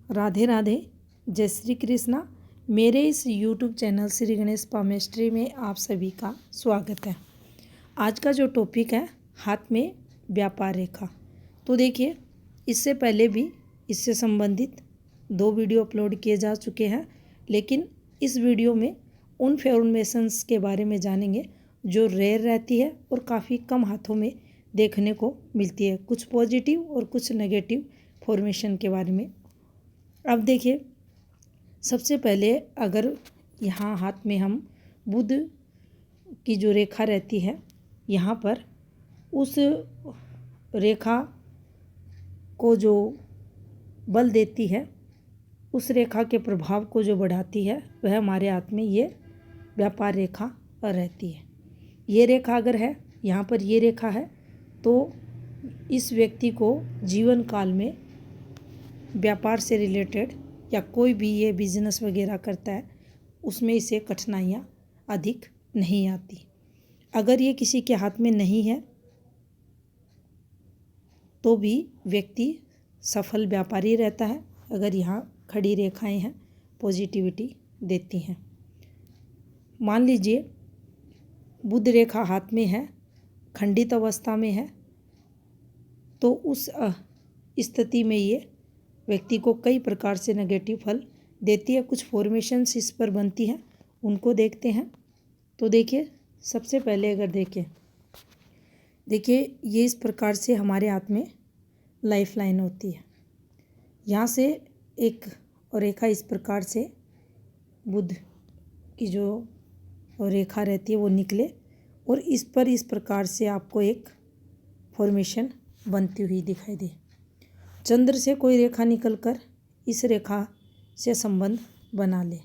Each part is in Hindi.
राधे राधे, जय श्री कृष्णा। मेरे इस YouTube channel Shri Ganesh palmistry में आप सभी का स्वागत है। आज का जो टॉपिक है, हाथ में व्यापार रेखा। तो देखिए, इससे पहले भी इससे संबंधित 2 वीडियो अपलोड किए जा चुके हैं, लेकिन इस वीडियो में उन फॉर्मेशंस के बारे में जानेंगे जो रेयर रहती है और काफ़ी कम हाथों में देखने को मिलती है। कुछ पॉजिटिव और कुछ नेगेटिव फॉर्मेशन के बारे में। अब देखिए, सबसे पहले अगर यहाँ हाथ में हम बुध की जो रेखा रहती है, यहाँ पर उस रेखा को जो बल देती है, उस रेखा के प्रभाव को जो बढ़ाती है, वह हमारे हाथ में ये व्यापार रेखा रहती है। ये रेखा अगर है, यहाँ पर ये रेखा है, तो इस व्यक्ति को जीवन काल में व्यापार से रिलेटेड या कोई भी ये बिजनेस वगैरह करता है, उसमें इसे कठिनाइयाँ अधिक नहीं आती। अगर ये किसी के हाथ में नहीं है तो भी व्यक्ति सफल व्यापारी रहता है। अगर यहाँ खड़ी रेखाएं हैं, पॉजिटिविटी देती हैं। मान लीजिए बुध रेखा हाथ में है, खंडित अवस्था में है, तो उस स्थिति में ये व्यक्ति को कई प्रकार से नेगेटिव फल देती है। कुछ फॉर्मेशंस इस पर बनती हैं, उनको देखते हैं। तो देखिए, सबसे पहले अगर देखिए ये इस प्रकार से हमारे हाथ में लाइफ लाइन होती है। यहाँ से एक रेखा इस प्रकार से बुध की जो रेखा रहती है वो निकले और इस पर इस प्रकार से आपको एक फॉर्मेशन बनती हुई दिखाई दे। चंद्र से कोई रेखा निकलकर इस रेखा से संबंध बना ले,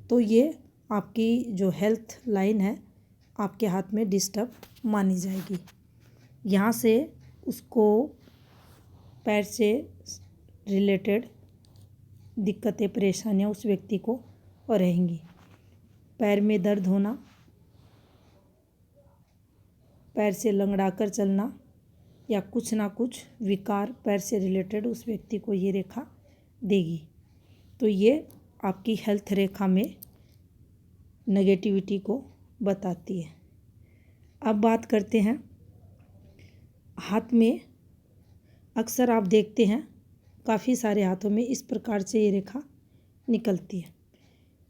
तो ये आपकी जो हेल्थ लाइन है आपके हाथ में डिस्टर्ब मानी जाएगी। यहाँ से उसको पैर से रिलेटेड दिक्कतें, परेशानियाँ उस व्यक्ति को रहेंगी। पैर में दर्द होना, पैर से लंगड़ाकर चलना या कुछ ना कुछ विकार पैर से रिलेटेड उस व्यक्ति को ये रेखा देगी। तो ये आपकी हेल्थ रेखा में नेगेटिविटी को बताती है। अब बात करते हैं, हाथ में अक्सर आप देखते हैं काफ़ी सारे हाथों में इस प्रकार से ये रेखा निकलती है।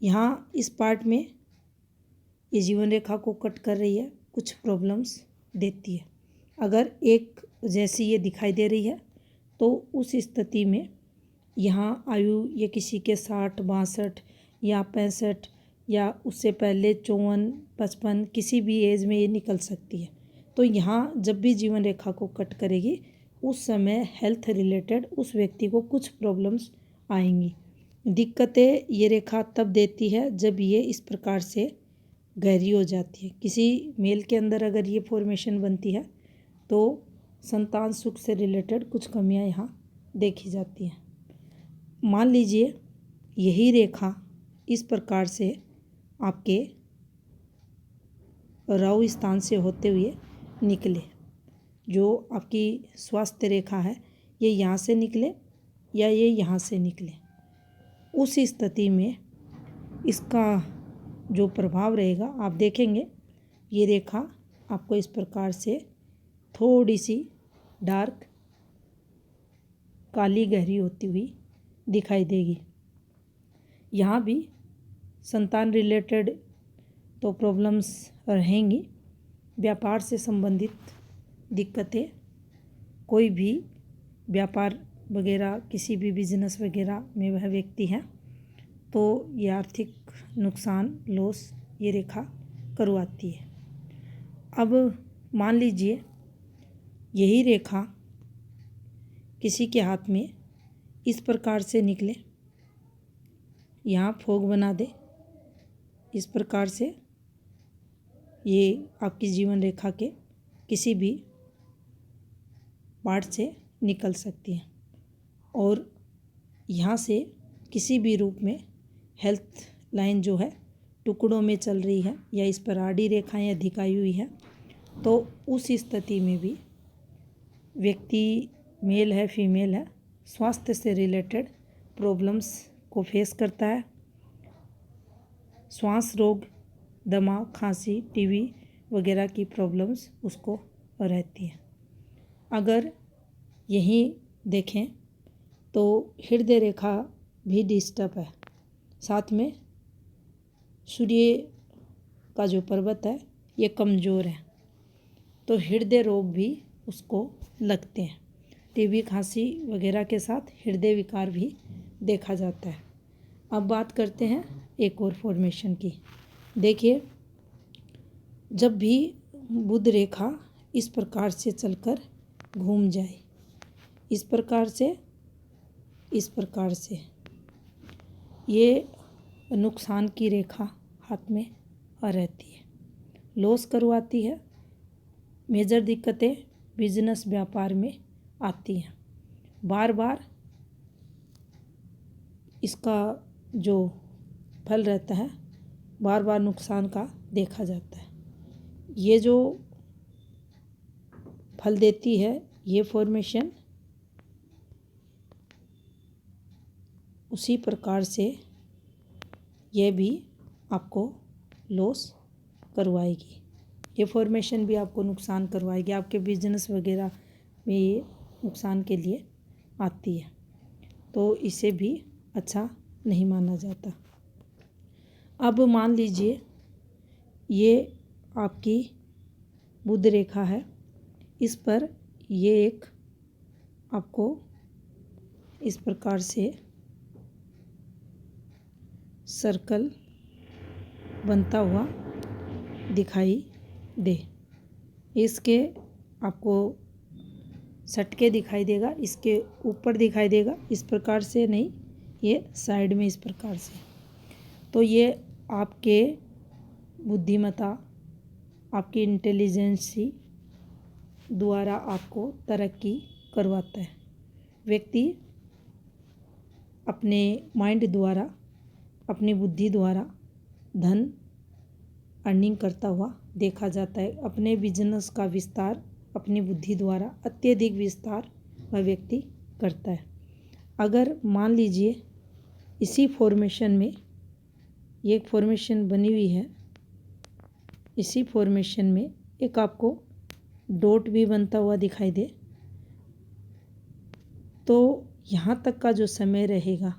यहाँ इस पार्ट में ये जीवन रेखा को कट कर रही है, कुछ प्रॉब्लम्स देती है। अगर एक जैसी ये दिखाई दे रही है तो उस स्थिति में यहाँ आयु ये किसी के 60, 62 या 65 या उससे पहले 54, 55 किसी भी एज में ये निकल सकती है। तो यहाँ जब भी जीवन रेखा को कट करेगी, उस समय हेल्थ रिलेटेड उस व्यक्ति को कुछ प्रॉब्लम्स आएंगी। दिक्कतें ये रेखा तब देती है जब ये इस प्रकार से गहरी हो जाती है। किसी मेल के अंदर अगर ये फॉर्मेशन बनती है तो संतान सुख से रिलेटेड कुछ कमियां यहाँ देखी जाती हैं। मान लीजिए यही रेखा इस प्रकार से आपके राहु स्थान से होते हुए निकले, जो आपकी स्वास्थ्य रेखा है, ये यहाँ से निकले या ये यहाँ से निकले, उस स्थिति में इसका जो प्रभाव रहेगा आप देखेंगे। ये रेखा आपको इस प्रकार से थोड़ी सी डार्क काली गहरी होती हुई दिखाई देगी। यहाँ भी संतान रिलेटेड तो प्रॉब्लम्स रहेंगी। व्यापार से संबंधित दिक्कतें, कोई भी व्यापार वगैरह किसी भी बिजनेस वगैरह में वह व्यक्ति है तो ये आर्थिक नुकसान, लॉस ये रेखा करवाती है। अब मान लीजिए यही रेखा किसी के हाथ में इस प्रकार से निकले, यहाँ फोग बना दे, इस प्रकार से ये आपकी जीवन रेखा के किसी भी पार्ट से निकल सकती है और यहाँ से किसी भी रूप में हेल्थ लाइन जो है टुकड़ों में चल रही है या इस पर आड़ी रेखाएं अधिक आई हुई है, तो उस स्थिति में भी व्यक्ति मेल है फीमेल है, स्वास्थ्य से रिलेटेड प्रॉब्लम्स को फेस करता है। श्वास रोग, दमा, खांसी, टीबी वगैरह की प्रॉब्लम्स उसको रहती है। अगर यहीं देखें तो हृदय रेखा भी डिस्टर्ब है, साथ में सूर्य का जो पर्वत है ये कमज़ोर है, तो हृदय रोग भी उसको लगते हैं। टीबी, खांसी वगैरह के साथ हृदय विकार भी देखा जाता है। अब बात करते हैं एक और फॉर्मेशन की। देखिए, जब भी बुध रेखा इस प्रकार से चलकर घूम जाए, इस प्रकार से ये नुकसान की रेखा हाथ में रहती है, लॉस करवाती है। मेजर दिक्कतें बिजनेस व्यापार में आती हैं। बार बार इसका जो फल रहता है बार बार नुकसान का देखा जाता है। ये जो फल देती है ये फॉर्मेशन उसी प्रकार से यह भी आपको लॉस करवाएगी। ये फॉर्मेशन भी आपको नुकसान करवाएगी, आपके बिजनेस वगैरह में ये नुकसान के लिए आती है, तो इसे भी अच्छा नहीं माना जाता। अब मान लीजिए ये आपकी बुध रेखा है, इस पर ये एक आपको इस प्रकार से सर्कल बनता हुआ दिखाई दे। इसके आपको सटके दिखाई देगा, इसके ऊपर दिखाई देगा, इस प्रकार से नहीं, ये साइड में इस प्रकार से। तो ये आपके बुद्धिमत्ता, आपकी इंटेलिजेंसी द्वारा आपको तरक्की करवाता है। व्यक्ति अपने माइंड द्वारा, अपनी बुद्धि द्वारा धन अर्निंग करता हुआ देखा जाता है। अपने बिजनेस का विस्तार अपनी बुद्धि द्वारा अत्यधिक विस्तार वह व्यक्ति करता है। अगर मान लीजिए इसी फॉर्मेशन में ये एक फॉर्मेशन बनी हुई है, इसी फॉर्मेशन में एक आपको डॉट भी बनता हुआ दिखाई दे, तो यहाँ तक का जो समय रहेगा,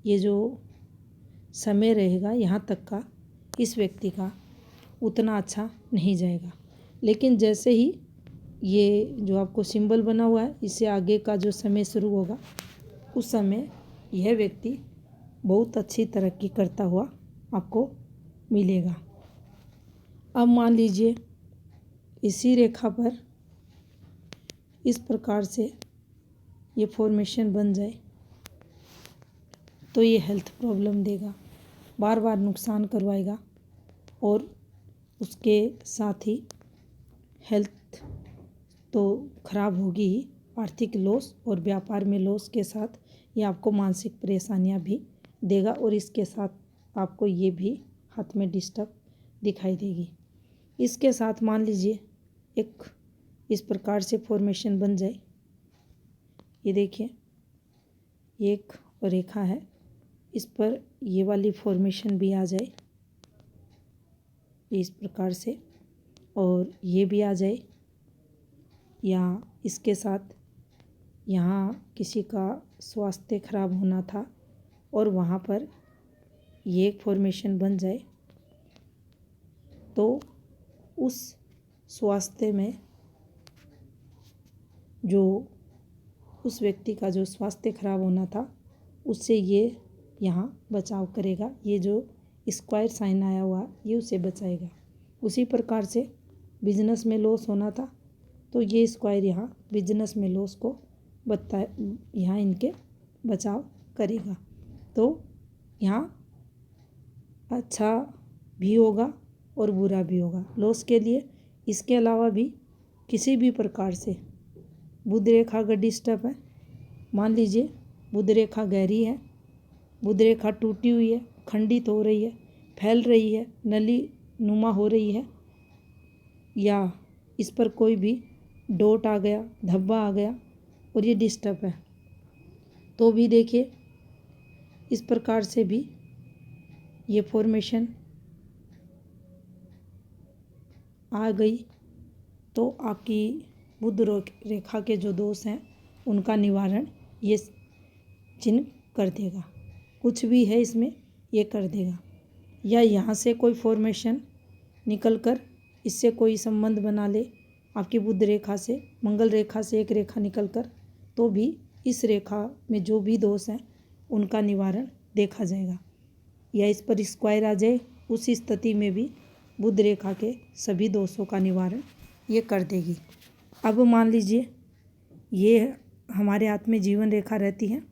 ये जो समय रहेगा यहाँ तक का इस व्यक्ति का उतना अच्छा नहीं जाएगा। लेकिन जैसे ही ये जो आपको सिंबल बना हुआ है, इससे आगे का जो समय शुरू होगा, उस समय यह व्यक्ति बहुत अच्छी तरक्की करता हुआ आपको मिलेगा। अब मान लीजिए इसी रेखा पर इस प्रकार से ये फॉर्मेशन बन जाए, तो ये हेल्थ प्रॉब्लम देगा, बार बार नुकसान करवाएगा, और उसके साथ ही हेल्थ तो खराब होगी ही, आर्थिक लॉस और व्यापार में लॉस के साथ ये आपको मानसिक परेशानियां भी देगा, और इसके साथ आपको ये भी हाथ में डिस्टर्ब दिखाई देगी। इसके साथ मान लीजिए एक इस प्रकार से फॉर्मेशन बन जाए, ये देखिए एक रेखा है, इस पर ये वाली फॉर्मेशन भी आ जाए इस प्रकार से, और ये भी आ जाए, या इसके साथ यहाँ किसी का स्वास्थ्य खराब होना था और वहाँ पर ये एक फॉर्मेशन बन जाए, तो उस स्वास्थ्य में जो उस व्यक्ति का जो स्वास्थ्य खराब होना था उससे ये यहाँ बचाव करेगा। ये जो स्क्वायर साइन आया हुआ ये उसे बचाएगा। उसी प्रकार से बिजनेस में लॉस होना था तो ये स्क्वायर यहाँ बिजनेस में लॉस को यहाँ इनके बचाव करेगा। तो यहाँ अच्छा भी होगा और बुरा भी होगा लॉस के लिए। इसके अलावा भी किसी भी प्रकार से बुध रेखा अगर डिस्टर्ब है, मान लीजिए बुध रेखा गहरी है, बुध रेखा टूटी हुई है, खंडित हो रही है, फैल रही है, नली नुमा हो रही है, या इस पर कोई भी डॉट आ गया, धब्बा आ गया और ये डिस्टर्ब है, तो भी देखिए इस प्रकार से भी ये फॉर्मेशन आ गई। तो आपकी बुध रेखा के जो दोष हैं उनका निवारण ये चिन्ह कर देगा। कुछ भी है इसमें ये कर देगा। या यहाँ से कोई फॉर्मेशन निकल कर इससे कोई संबंध बना ले आपकी बुध रेखा से, मंगल रेखा से एक रेखा निकल कर, तो भी इस रेखा में जो भी दोष हैं उनका निवारण देखा जाएगा। या इस पर स्क्वायर आ जाए, उस स्थिति में भी बुध रेखा के सभी दोषों का निवारण ये कर देगी। अब मान लीजिए ये हमारे हाथ में जीवन रेखा रहती है।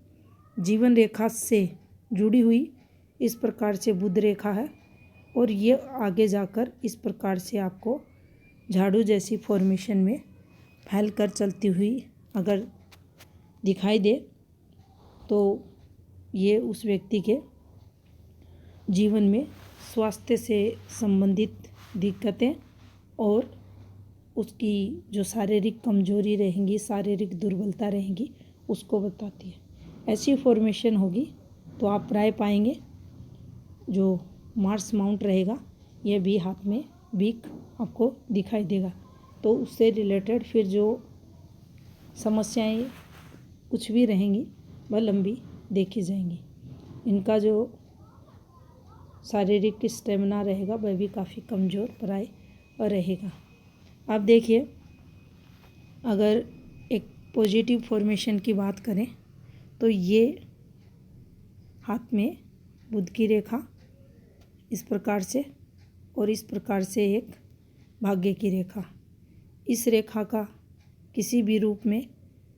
जीवन रेखा से जुड़ी हुई इस प्रकार से बुध रेखा है और ये आगे जाकर इस प्रकार से आपको झाड़ू जैसी फॉर्मेशन में फैल कर चलती हुई अगर दिखाई दे तो ये उस व्यक्ति के जीवन में स्वास्थ्य से संबंधित दिक्कतें और उसकी जो शारीरिक कमजोरी रहेंगी, शारीरिक दुर्बलता रहेंगी, उसको बताती है। ऐसी फॉर्मेशन होगी तो आप प्राय पाएंगे जो मार्स माउंट रहेगा यह भी हाथ में वीक आपको दिखाई देगा। तो उससे रिलेटेड फिर जो समस्याएं कुछ भी रहेंगी वह लंबी देखी जाएंगी। इनका जो शारीरिक स्टेमिना रहेगा वह भी काफ़ी कमज़ोर प्राय रहेगा। अब देखिए अगर एक पॉजिटिव फॉर्मेशन की बात करें तो ये हाथ में बुध की रेखा इस प्रकार से और इस प्रकार से एक भाग्य की रेखा, इस रेखा का किसी भी रूप में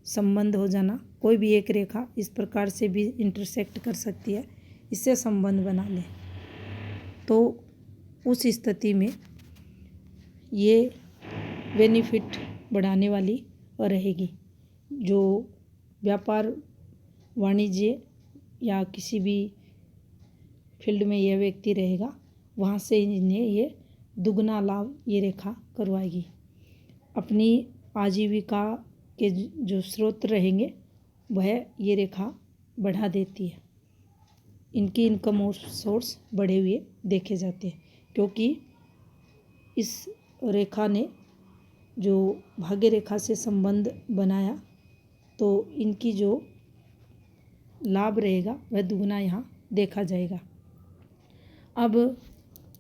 संबंध हो जाना, कोई भी एक रेखा इस प्रकार से भी इंटरसेक्ट कर सकती है, इससे संबंध बना ले तो उस स्थिति में ये बेनिफिट बढ़ाने वाली रहेगी। जो व्यापार वाणिज्य या किसी भी फील्ड में यह व्यक्ति रहेगा वहाँ से इन्हें ये दुगना लाभ ये रेखा करवाएगी। अपनी आजीविका के जो स्रोत रहेंगे वह ये रेखा बढ़ा देती है। इनकी इनकम और सोर्स बढ़े हुए देखे जाते हैं क्योंकि इस रेखा ने जो भाग्य रेखा से संबंध बनाया तो इनकी जो लाभ रहेगा वह दुगना यहाँ देखा जाएगा। अब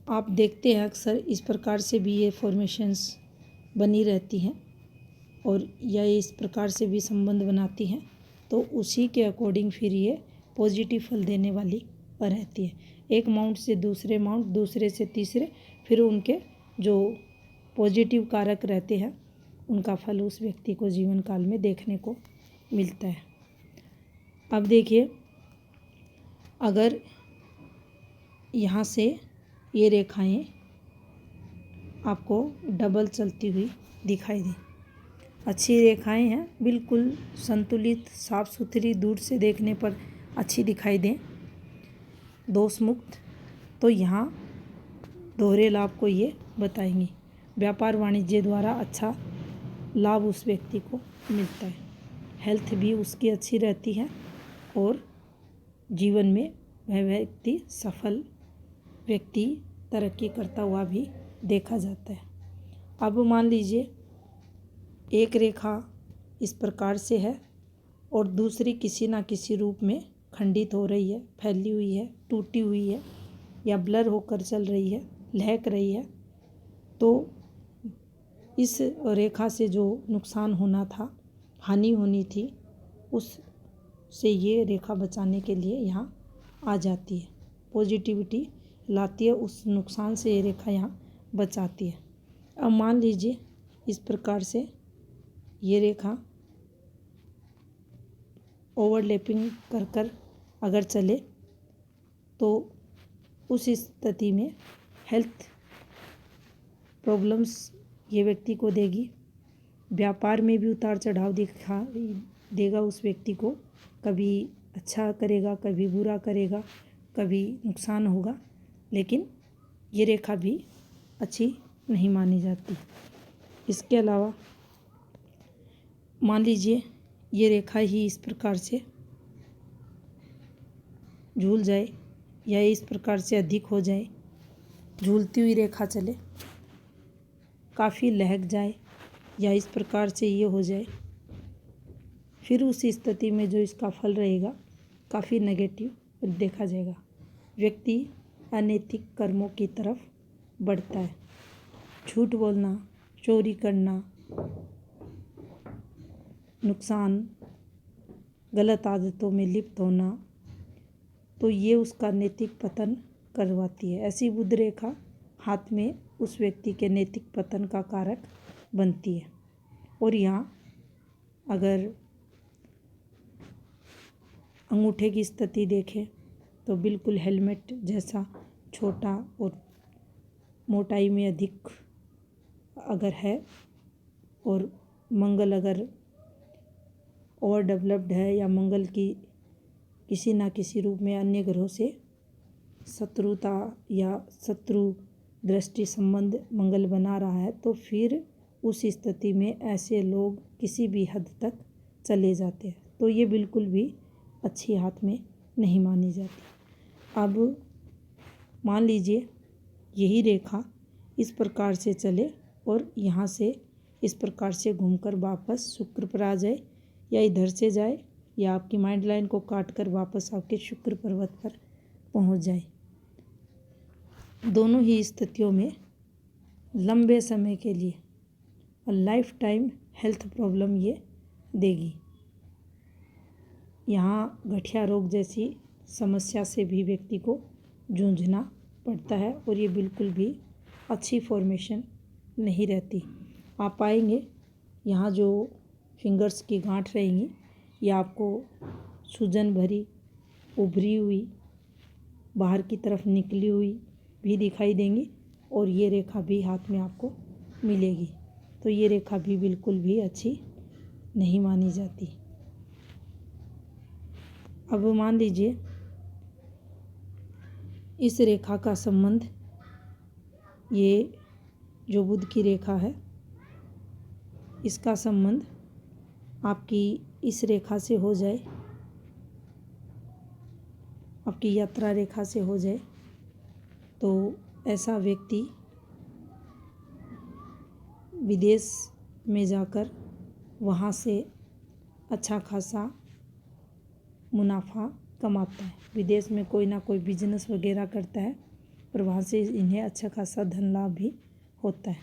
आप देखते हैं अक्सर इस प्रकार से भी ये फॉर्मेशंस बनी रहती हैं और या इस प्रकार से भी संबंध बनाती हैं तो उसी के अकॉर्डिंग फिर ये पॉजिटिव फल देने वाली रहती है। एक माउंट से दूसरे माउंट, दूसरे से तीसरे, फिर उनके जो पॉजिटिव कारक रहते हैं उनका फल उस व्यक्ति को जीवन काल में देखने को मिलता है। अब देखिए अगर यहाँ से ये रेखाएं आपको डबल चलती हुई दिखाई दें, अच्छी रेखाएं हैं, बिल्कुल संतुलित, साफ सुथरी, दूर से देखने पर अच्छी दिखाई दें, दोष मुक्त, तो यहाँ दोहरे लाभ को ये बताएंगे। व्यापार वाणिज्य द्वारा अच्छा लाभ उस व्यक्ति को मिलता है, हेल्थ भी उसकी अच्छी रहती है और जीवन में वह व्यक्ति सफल व्यक्ति तरक्की करता हुआ भी देखा जाता है। अब मान लीजिए एक रेखा इस प्रकार से है और दूसरी किसी ना किसी रूप में खंडित हो रही है, फैली हुई है, टूटी हुई है या ब्लर होकर चल रही है, लहक रही है, तो इस रेखा से जो नुकसान होना था, हानि होनी थी, उससे ये रेखा बचाने के लिए यहाँ आ जाती है, पॉजिटिविटी लाती है, उस नुकसान से ये रेखा यहाँ बचाती है। अब मान लीजिए इस प्रकार से ये रेखा ओवरलैपिंग कर कर अगर चले तो उस स्थिति में हेल्थ प्रॉब्लम्स ये व्यक्ति को देगी, व्यापार में भी उतार चढ़ाव दिखा देगा उस व्यक्ति को, कभी अच्छा करेगा, कभी बुरा करेगा, कभी नुकसान होगा, लेकिन ये रेखा भी अच्छी नहीं मानी जाती। इसके अलावा मान लीजिए ये रेखा ही इस प्रकार से झूल जाए या इस प्रकार से अधिक हो जाए, झूलती हुई रेखा चले, काफ़ी लहक जाए या इस प्रकार से ये हो जाए, फिर उस स्थिति में जो इसका फल रहेगा काफ़ी नेगेटिव देखा जाएगा। व्यक्ति अनैतिक कर्मों की तरफ बढ़ता है। झूठ बोलना, चोरी करना, नुकसान, गलत आदतों में लिप्त होना, तो ये उसका नैतिक पतन करवाती है। ऐसी बुध रेखा हाथ में उस व्यक्ति के नैतिक पतन का कारक बनती है। और यहाँ अगर अंगूठे की स्थिति देखें तो बिल्कुल हेलमेट जैसा छोटा और मोटाई में अधिक अगर है, और मंगल अगर ओवर डेवलप्ड है या मंगल की किसी ना किसी रूप में अन्य ग्रहों से शत्रुता या शत्रु दृष्टि संबंध मंगल बना रहा है, तो फिर उस स्थिति में ऐसे लोग किसी भी हद तक चले जाते हैं। तो ये बिल्कुल भी अच्छी हाथ में नहीं मानी जाती। अब मान लीजिए यही रेखा इस प्रकार से चले और यहाँ से इस प्रकार से घूमकर वापस शुक्र पर आ जाए, या इधर से जाए या आपकी माइंड लाइन को काट कर वापस आपके शुक्र पर्वत पर पहुँच जाए। दोनों ही स्थितियों में लंबे समय के लिए और लाइफ टाइम हेल्थ प्रॉब्लम ये देगी। यहाँ गठिया रोग जैसी समस्या से भी व्यक्ति को जूझना पड़ता है और ये बिल्कुल भी अच्छी फॉर्मेशन नहीं रहती। आप पाएंगे यहाँ जो फिंगर्स की गांठ रहेंगी ये आपको सूजन भरी, उभरी हुई, बाहर की तरफ निकली हुई भी दिखाई देंगी, और ये रेखा भी हाथ में आपको मिलेगी। तो ये रेखा भी बिल्कुल भी अच्छी नहीं मानी जाती। अब मान लीजिए इस रेखा का संबंध, ये जो बुध की रेखा है इसका संबंध आपकी इस रेखा से हो जाए, आपकी यात्रा रेखा से हो जाए, तो ऐसा व्यक्ति विदेश में जाकर वहाँ से अच्छा खासा मुनाफा कमाता है। विदेश में कोई ना कोई बिजनेस वगैरह करता है और वहाँ से इन्हें अच्छा खासा धन लाभ भी होता है।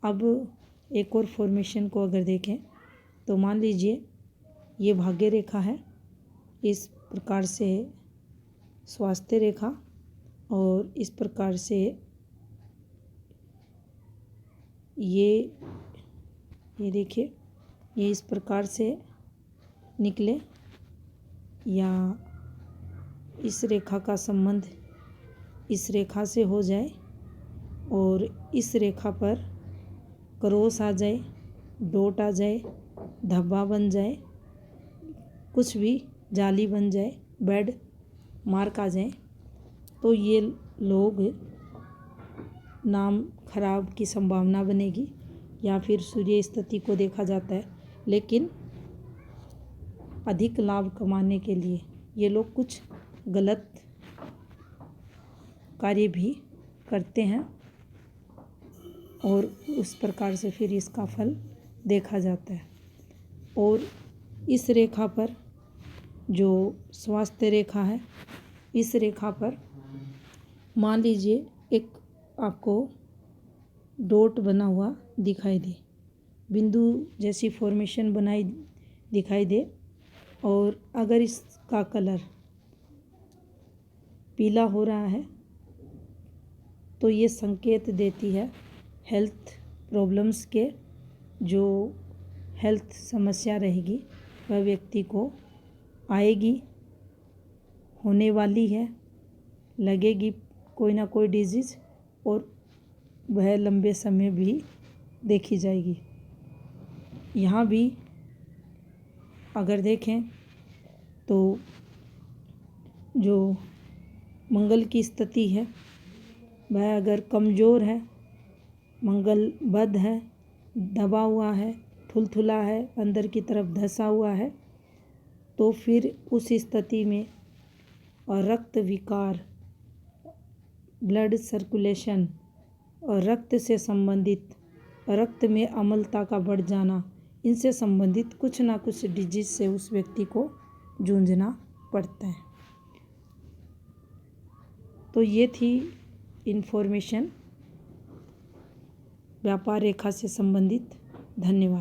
अब एक और फॉर्मेशन को अगर देखें तो मान लीजिए ये भाग्य रेखा है, इस प्रकार से स्वास्थ्य रेखा, और इस प्रकार से ये देखिए ये इस प्रकार से निकले, या इस रेखा का संबंध इस रेखा से हो जाए और इस रेखा पर क्रॉस आ जाए, डॉट आ जाए, धब्बा बन जाए, कुछ भी जाली बन जाए, बैड मार्क आ जाए, तो ये लोग नाम खराब की संभावना बनेगी। या फिर सूर्य स्थिति को देखा जाता है, लेकिन अधिक लाभ कमाने के लिए ये लोग कुछ गलत कार्य भी करते हैं और उस प्रकार से फिर इसका फल देखा जाता है। और इस रेखा पर जो स्वास्थ्य रेखा है, इस रेखा पर मान लीजिए एक आपको डॉट बना हुआ दिखाई दे, बिंदु जैसी फॉर्मेशन बनाई दिखाई दे, और अगर इसका कलर पीला हो रहा है तो ये संकेत देती है हेल्थ प्रॉब्लम्स के, जो हेल्थ समस्या रहेगी वह व्यक्ति को आएगी, होने वाली है, लगेगी कोई ना कोई डिजीज़, और वह लंबे समय भी देखी जाएगी। यहाँ भी अगर देखें तो जो मंगल की स्थिति है वह अगर कमज़ोर है, मंगल बद है, दबा हुआ है, थुलथुला है, अंदर की तरफ धंसा हुआ है, तो फिर उस स्थिति में और रक्त विकार, ब्लड सर्कुलेशन और रक्त से संबंधित, रक्त में अम्लता का बढ़ जाना, इनसे संबंधित कुछ ना कुछ डिजीज से उस व्यक्ति को जूझना पड़ता है। तो ये थी इन्फॉर्मेशन व्यापार रेखा से संबंधित। धन्यवाद।